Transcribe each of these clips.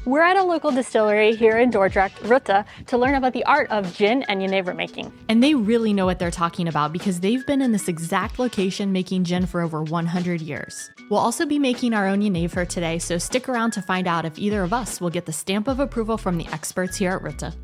We're at a local distillery here in Dordrecht, Rutte, to learn about the art of gin and Genever making. And they really know what they're talking about because they've been in this exact location making gin for over 100 years. We'll also be making our own Genever today, so stick around to find out if either of us will get the stamp of approval from the experts here at Rutte.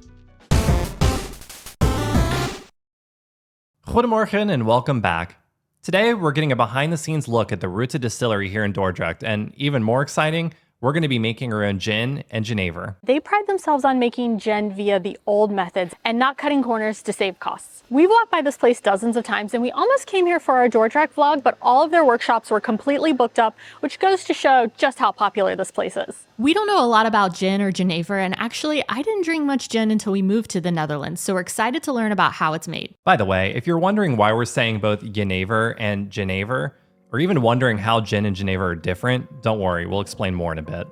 Goedemorgen and welcome back. Today we're getting a behind-the-scenes look at the Rutte distillery here in Dordrecht, and even more exciting, we're going to be making our own gin and Genever. They pride themselves on making gin via the old methods and not cutting corners to save costs. We've walked by this place dozens of times and we almost came here for our Dordrecht vlog, but all of their workshops were completely booked up, which goes to show just how popular this place is. We don't know a lot about gin or Genever, and actually I didn't drink much gin until we moved to the Netherlands, so we're excited to learn about how it's made. By the way, if you're wondering why we're saying both Genever and Genever, or even wondering how gin and Genever are different, don't worry, we'll explain more in a bit.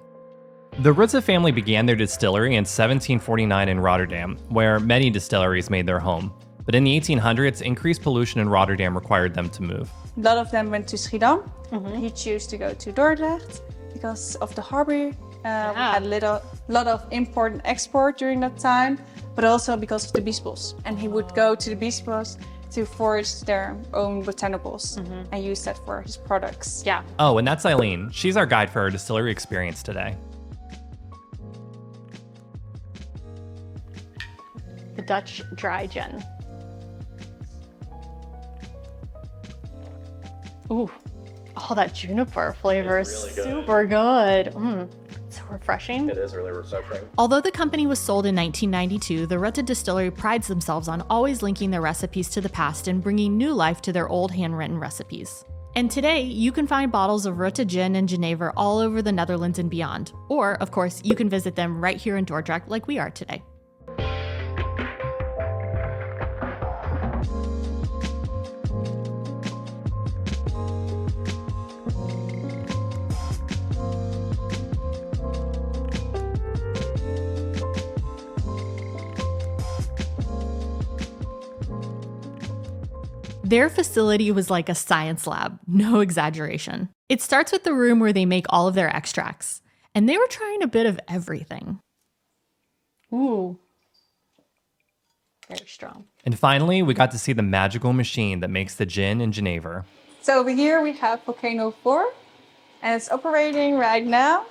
The Rutte family began their distillery in 1749 in Rotterdam, where many distilleries made their home. But in the 1800s, increased pollution in Rotterdam required them to move. A lot of them went to Schiedam. He chose to go to Dordrecht because of the harbor. We had a lot of import and export during that time, but also because of the biesbos. And he would go to the biesbos to forage their own botanicals and use that for his products. Yeah. Oh, and that's Eileen. She's our guide for our distillery experience today. The Dutch dry gin. Ooh, oh, that juniper flavor is really good. super good. So refreshing. It is really refreshing. Although the company was sold in 1992, the Rutte distillery prides themselves on always linking their recipes to the past and bringing new life to their old handwritten recipes. And today, you can find bottles of Rutte gin and Genever all over the Netherlands and beyond. Or, of course, you can visit them right here in Dordrecht like we are today. Their facility was like a science lab, no exaggeration. It starts with the room where they make all of their extracts, and they were trying a bit of everything. Ooh, very strong. And finally, we got to see the magical machine that makes the gin and Genever. So over here we have Volcano 4 and it's operating right now.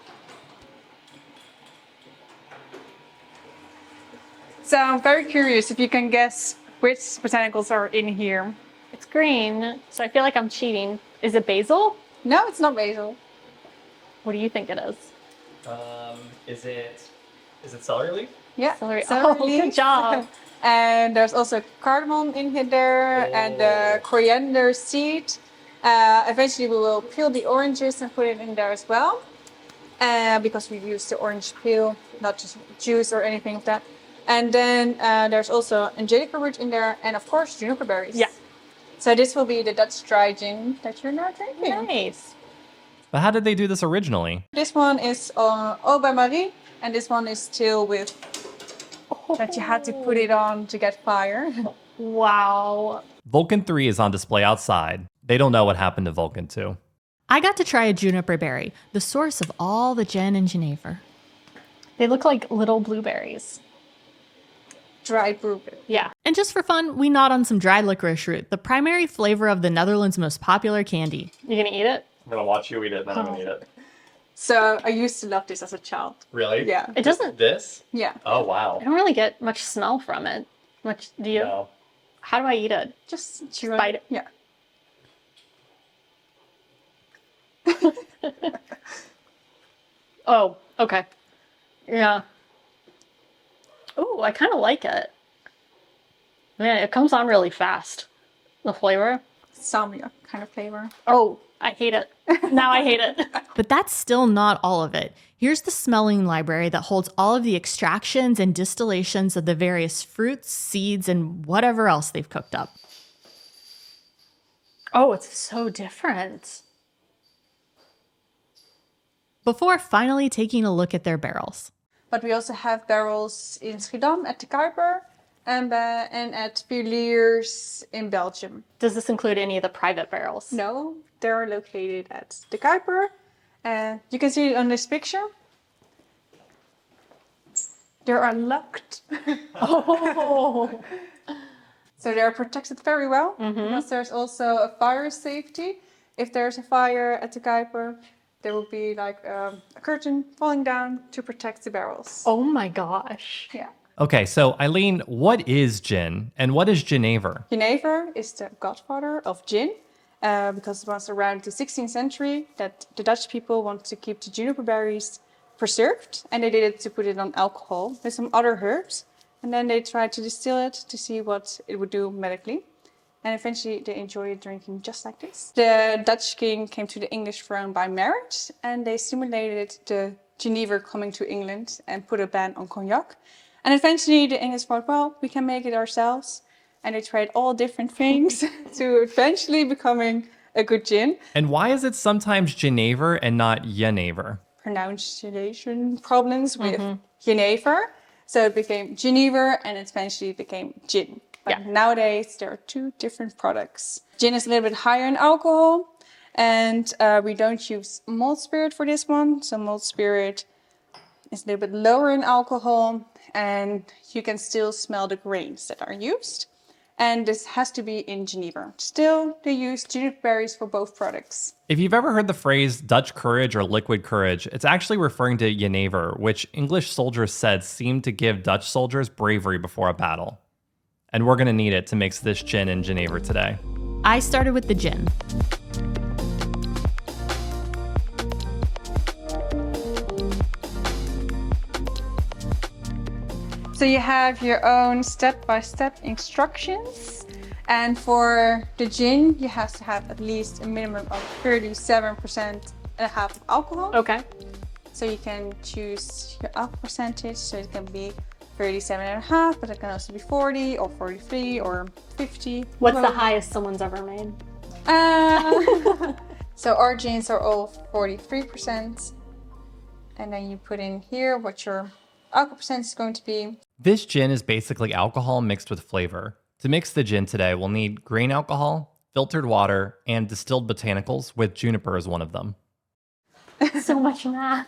So I'm very curious if you can guess which botanicals are in here. It's green, so I feel like I'm cheating. Is it basil? No, it's not basil. What do you think it is? Is it celery leaf? Yeah, Celery. celery Oh, good leaf. job. And there's also cardamom in here there and coriander seed. Eventually we will peel the oranges and put it in there as well. Because we use the orange peel, not just juice or anything of that. And then there's also angelica root in there and of course juniper berries. Yeah. So this will be the Dutch dry gin that you're now drinking. Nice. But how did they do this originally? This one is Eau by Marie and this one is still with that you had to put it on to get fire. Wow. Vulcan 3 is on display outside. They don't know what happened to Vulcan 2. I got to try a juniper berry, the source of all the gin and Genever. They look like little blueberries. Dried blueberry. Yeah. And just for fun, we gnawed on some dried licorice root, the primary flavor of the Netherlands' most popular candy. You gonna eat it? I'm going to watch you eat it, then I'm going to eat it. So I used to love this as a child. Really? Yeah. It doesn't, This? Yeah. Oh, wow. I don't really get much smell from it. Much, do you? No. How do I eat it? Just Just bite it. Yeah. Oh, okay. Yeah. Ooh, I kind of like it. Man, it comes on really fast. The flavor. Salmia kind of flavor. Oh, I hate it. Now I hate it. But that's still not all of it. Here's the smelling library that holds all of the extractions and distillations of the various fruits, seeds, and whatever else they've cooked up. Oh, it's so different. Before finally taking a look at their barrels. But we also have barrels in Schiedam at the Kuiper and at Puliers in Belgium. Does this include any of the private barrels? No, they're located at the Kuiper. You can see it on this picture. They are locked. Oh. So they're protected very well because there's also a fire safety. If there's a fire at the Kuiper, there will be like a curtain falling down to protect the barrels. Oh my gosh. Yeah. Okay, so Eileen, what is gin and what is Genever? Genever is the godfather of gin because it was around the 16th century that the Dutch people wanted to keep the juniper berries preserved, and they did it to put it on alcohol with some other herbs. And then they tried to distill it to see what it would do medically. And eventually they enjoyed drinking just like this. The Dutch king came to the English throne by marriage, and they stimulated the Genever coming to England and put a ban on cognac. And eventually the English thought, well, we can make it ourselves. And they tried all different things to eventually becoming a good gin. And why is it sometimes Genever and not Genever? Pronunciation problems with Genever. So it became Genever and it eventually became gin. But nowadays there are two different products. Gin is a little bit higher in alcohol, and we don't use malt spirit for this one. So malt spirit is a little bit lower in alcohol, and you can still smell the grains that are used. And this has to be in Genever. Still, they use juniper berries for both products. If you've ever heard the phrase Dutch courage or liquid courage, it's actually referring to Genever, which English soldiers said seemed to give Dutch soldiers bravery before a battle. And we're going to need it to mix this gin in Genever today. I started with the gin. So you have your own step-by-step instructions. And for the gin, you have to have at least a minimum of 37.5% of alcohol. Okay. So you can choose your alcohol percentage. So it can be 37.5, but it can also be 40 or 43 or 50. What's the highest someone's ever made? So our gins are all 43%. And then you put in here what your alcohol percentage is going to be. This gin is basically alcohol mixed with flavor. To mix the gin today, we'll need grain alcohol, filtered water, and distilled botanicals, with juniper as one of them. So much math.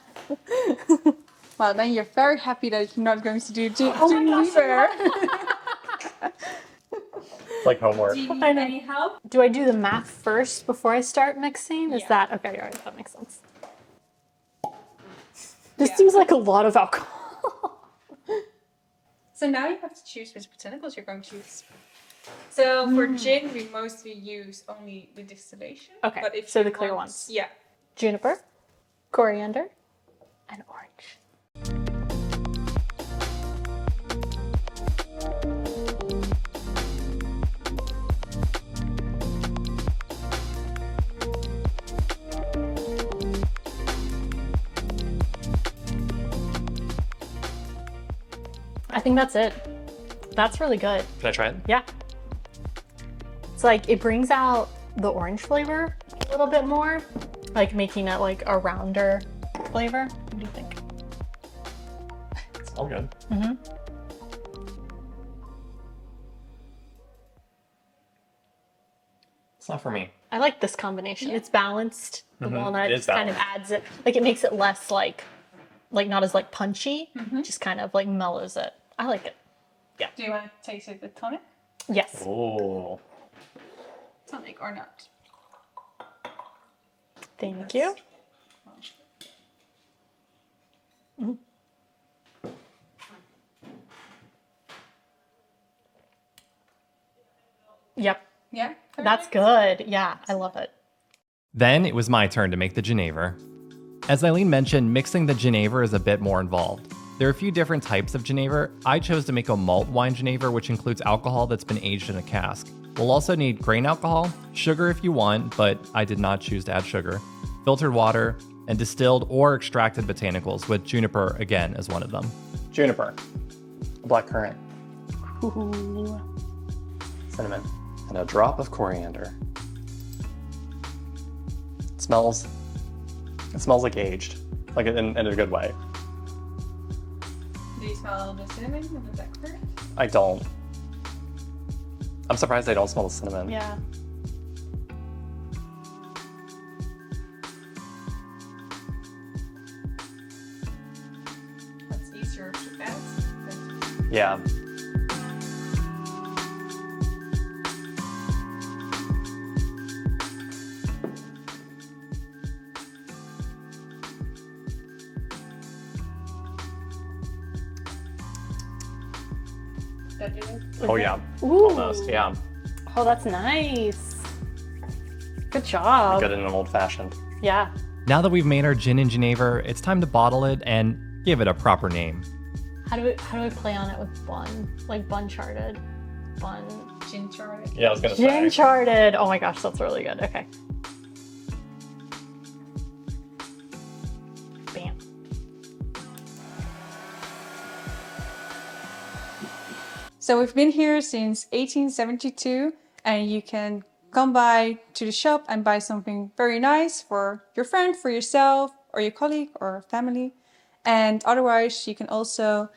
Well, then you're very happy that you're not going to do Genever. It's like homework. Do you need any help? Do I do the math first before I start mixing? Is that okay? All right, that makes sense. This seems like a lot of alcohol. So now you have to choose which botanicals you're going to use. So for gin, we mostly use only the distillation. Okay, But if so you the clear want- ones. Yeah. Juniper, coriander, and orange. I think that's it. That's really good. Can I try it? Yeah. It's like it brings out the orange flavor a little bit more, like making it like a rounder flavor. What do you think? It's all good. It's not for me. I like this combination. It's balanced. The walnut It is just kind of adds it, like it makes it less like not as like punchy. Just kind of like mellows it. I like it. Do you want to taste it with tonic? Yes. Oh. Tonic or not? Thank you. Yep. Yeah? That's good. Yeah, I love it. Then it was my turn to make the Genever. As Eileen mentioned, mixing the Genever is a bit more involved. There are a few different types of Genever. I chose to make a malt wine Genever, which includes alcohol that's been aged in a cask. We'll also need grain alcohol, sugar if you want, but I did not choose to add sugar, filtered water, and distilled or extracted botanicals, with juniper again as one of them. Juniper, black currant, Ooh. cinnamon, and a drop of coriander. It smells like aged, like in a good way. Do you smell the cinnamon and the black currant? I don't. I'm surprised I don't smell the cinnamon. Yeah. That's easier to add. Yeah. Oh yeah. Ooh. Almost, yeah. Oh, that's nice. Good job. Good in an old fashioned. Yeah. Now that we've made our gin in Genever, it's time to bottle it and give it a proper name. How do I play on it with bun? Like BUNCHARTED. Bun. Ginger. Yeah, I was gonna say. BUNCHARTED. Oh my gosh, that's really good. Okay. Bam. So we've been here since 1872, and you can come by to the shop and buy something very nice for your friend, for yourself, or your colleague or family. And otherwise, you can also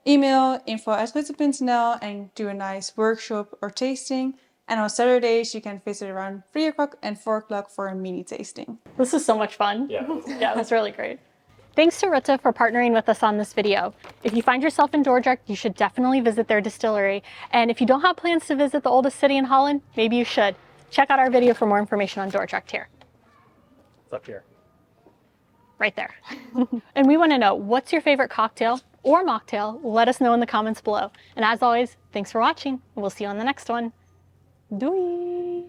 email info@rutte.nl and do a nice workshop or tasting. And on Saturdays, you can visit around 3 o'clock and 4 o'clock for a mini tasting. This is so much fun. Yeah. Yeah, that's really great. Thanks to Rutte for partnering with us on this video. If you find yourself in Dordrecht, you should definitely visit their distillery. And if you don't have plans to visit the oldest city in Holland, maybe you should. Check out our video for more information on Dordrecht here. It's up here. Right there. And we want to know, what's your favorite cocktail or mocktail? Let us know in the comments below. And as always, thanks for watching, and we'll see you on the next one. Doei!